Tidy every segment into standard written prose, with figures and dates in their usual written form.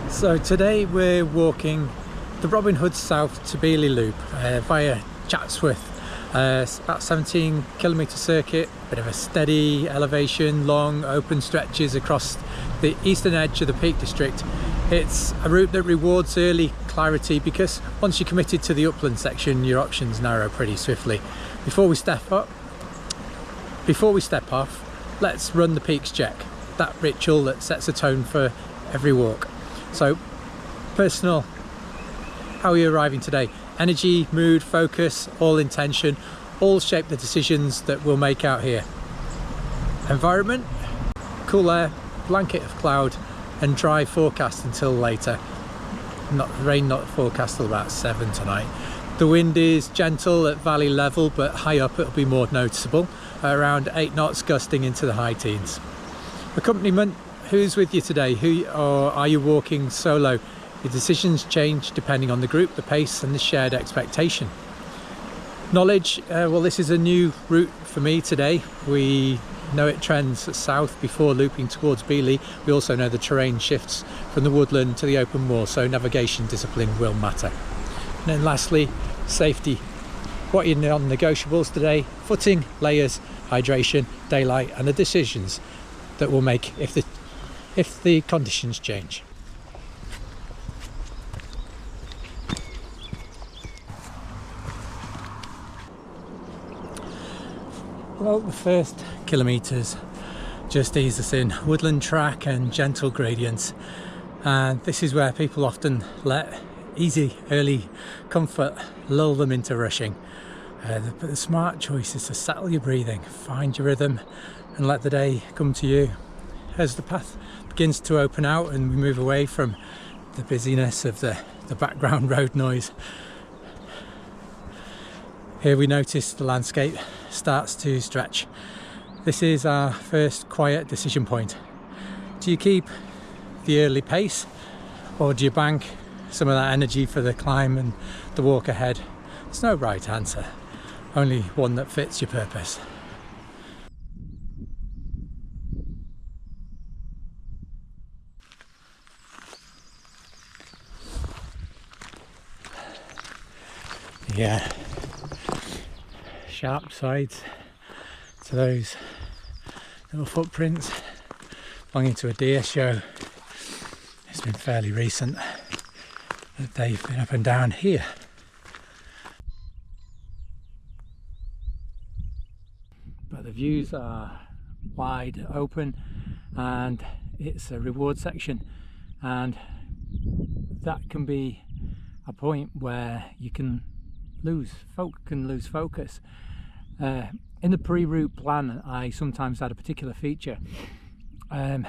So today we're walking the Robin Hood south to Beeley Loop via Chatsworth. It's about 17 kilometre circuit, bit of a steady elevation, long open stretches across the eastern edge of the Peak District. It's a route that rewards early clarity because once you're committed to the upland section, your options narrow pretty swiftly. Before we step off, let's run the peaks check, that ritual that sets a tone for every walk. So, personal, how are you arriving today? Energy, mood, focus, all intention, all shape the decisions that we'll make out here. Environment, cool air, blanket of cloud and dry forecast until later. Rain not forecast till about 7 tonight. The wind is gentle at valley level, but high up it'll be more noticeable, around 8 knots gusting into the high teens. Accompaniment, who's with you today? Or are you walking solo? Your decisions change depending on the group, the pace and the shared expectation. Knowledge, well, this is a new route for me today. We know it trends south before looping towards Beeley. We also know the terrain shifts from the woodland to the open moor, so navigation discipline will matter. And then lastly, safety. What are your non-negotiables today? Footing, layers, hydration, daylight and the decisions that we'll make if the conditions change. Well, the first kilometres just ease us in. Woodland track and gentle gradients, and this is where people often let easy early comfort lull them into rushing. But the smart choice is to settle your breathing, find your rhythm and let the day come to you. As the path begins to open out and we move away from the busyness of the background road noise, here we notice the landscape starts to stretch. This is our first quiet decision point. Do you keep the early pace or do you bank some of that energy for the climb and the walk ahead? There's no right answer, only one that fits your purpose. Yeah, sharp sides to those little footprints belonging to a deer show. It's been fairly recent that they've been up and down here. But the views are wide open and it's a reward section, and that can be a point where you can lose focus. In the pre-route plan, I sometimes had a particular feature that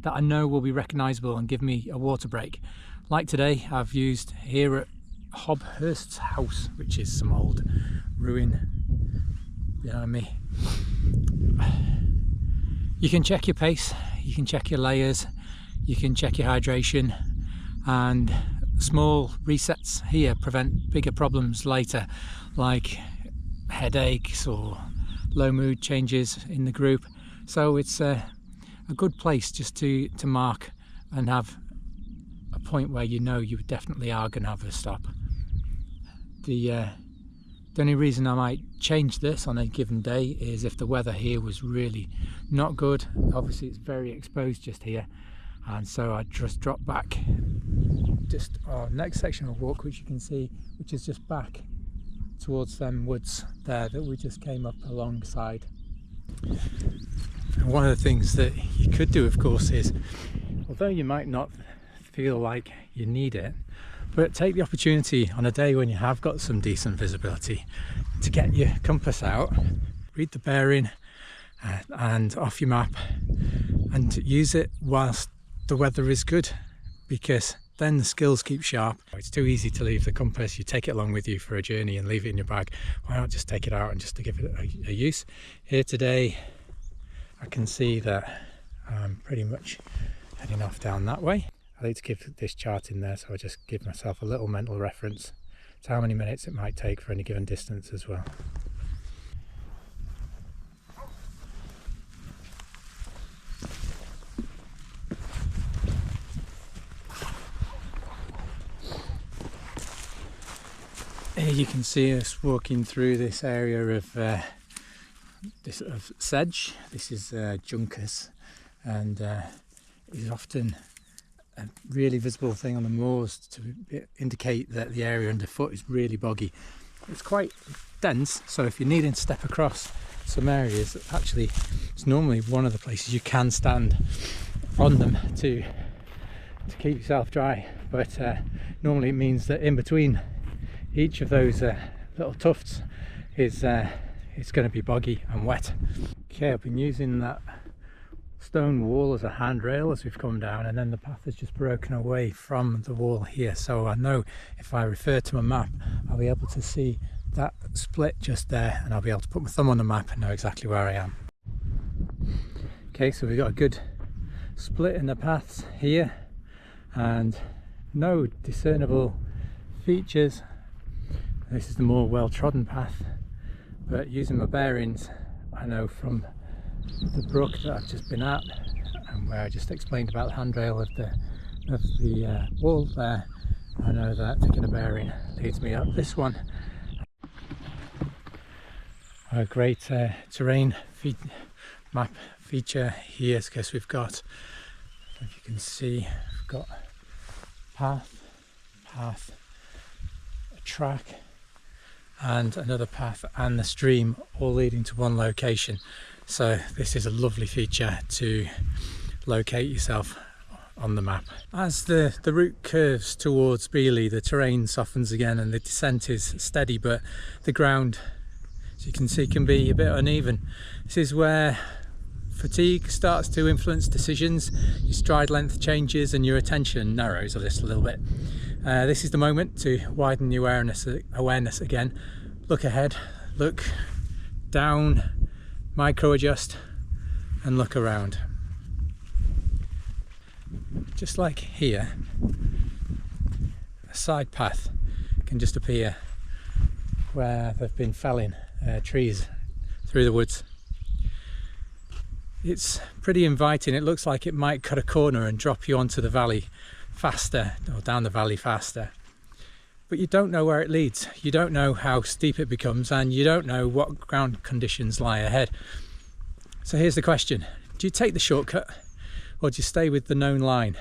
I know will be recognisable and give me a water break. Like today, I've used here at Hobhurst's house, which is some old ruin behind me. You can check your pace, you can check your layers, you can check your hydration, and small resets here prevent bigger problems later, like headaches or low mood changes in the group. So it's a good place just to mark and have a point where you know you definitely are going to have a stop. The only reason I might change this on a given day is if the weather here was really not good. Obviously it's very exposed just here, and so I just drop back just our next section of walk, which you can see, which is just back towards them woods there that we just came up alongside. And one of the things that you could do, of course, is, although you might not feel like you need it, but take the opportunity on a day when you have got some decent visibility to get your compass out, read the bearing and off your map, and use it whilst the weather is good, because then the skills keep sharp. It's too easy to leave the compass. You take it along with you for a journey and leave it in your bag. Why not just take it out and just to give it a use? Here today I can see that I'm pretty much heading off down that way. I need to give this chart in there, so I just give myself a little mental reference to how many minutes it might take for any given distance as well. Here you can see us walking through this area of sedge. This is Juncas, and it is often a really visible thing on the moors to indicate that the area underfoot is really boggy. It's quite dense, so if you're needing to step across some areas, actually it's normally one of the places you can stand on them to keep yourself dry, but normally it means that in between each of those little tufts is it's going to be boggy and wet. Okay, I've been using that stone wall as a handrail as we've come down, and then the path has just broken away from the wall here, so I know if I refer to my map I'll be able to see that split just there, and I'll be able to put my thumb on the map and know exactly where I am. Okay, so we've got a good split in the paths here and no discernible features. This is the more well-trodden path, but using my bearings, I know from the brook that I've just been at and where I just explained about the handrail of the wall there, I know that taking a bearing leads me up this one. A great terrain map feature here, because we've got, if you can see, we've got path, a track and another path and the stream all leading to one location. So this is a lovely feature to locate yourself on the map. As the route curves towards Beeley, the terrain softens again and the descent is steady, but the ground, as you can see, can be a bit uneven. This is where fatigue starts to influence decisions, your stride length changes and your attention narrows just a little bit. This is the moment to widen your awareness again. Look ahead, look down, micro adjust and look around. Just like here, a side path can just appear where they've been felling trees through the woods. It's pretty inviting. It looks like it might cut a corner and drop you onto the valley faster, or down the valley faster, but you don't know where it leads. You don't know how steep it becomes, and you don't know what ground conditions lie ahead. So here's the question: do you take the shortcut or do you stay with the known line?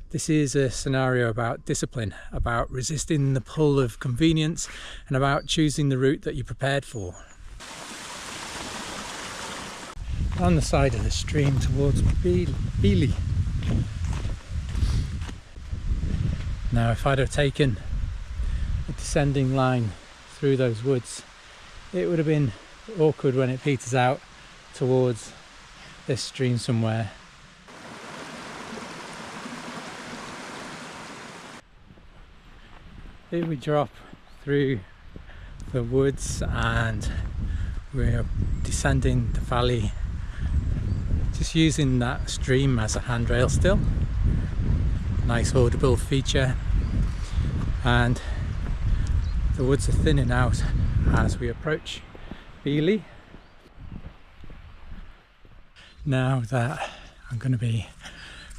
This is a scenario about discipline, about resisting the pull of convenience, and about choosing the route that you're prepared for. On the side of the stream towards Beeley. Now, if I'd have taken a descending line through those woods, it would have been awkward when it peters out towards this stream somewhere. Here we drop through the woods and we're descending the valley, just using that stream as a handrail still. Nice audible feature, and the woods are thinning out as we approach Beeley. Now that I'm going to be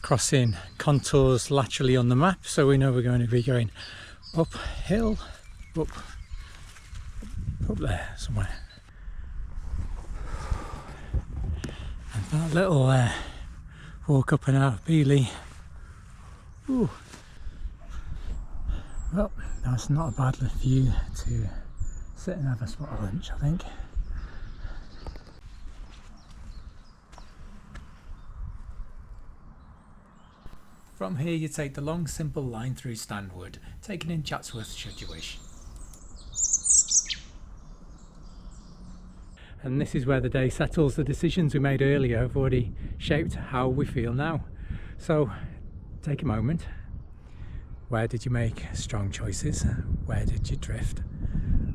crossing contours laterally on the map, so we know we're going to be going uphill, up there somewhere. And that little walk up and out of Beeley, ooh, well, that's not a bad view to sit and have a spot of lunch, I think. From here you take the long simple line through Stanwood, taking in Chatsworth should you wish. And this is where the day settles. The decisions we made earlier have already shaped how we feel now. So take a moment. Where did you make strong choices? Where did you drift?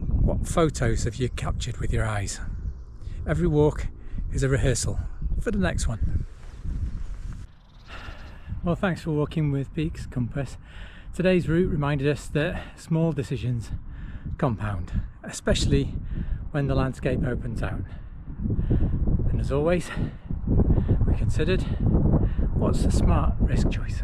What photos have you captured with your eyes? Every walk is a rehearsal for the next one. Well, thanks for walking with Peaks Compass. Today's route reminded us that small decisions compound, especially when the landscape opens out. And as always, we considered, what's a smart risk choice?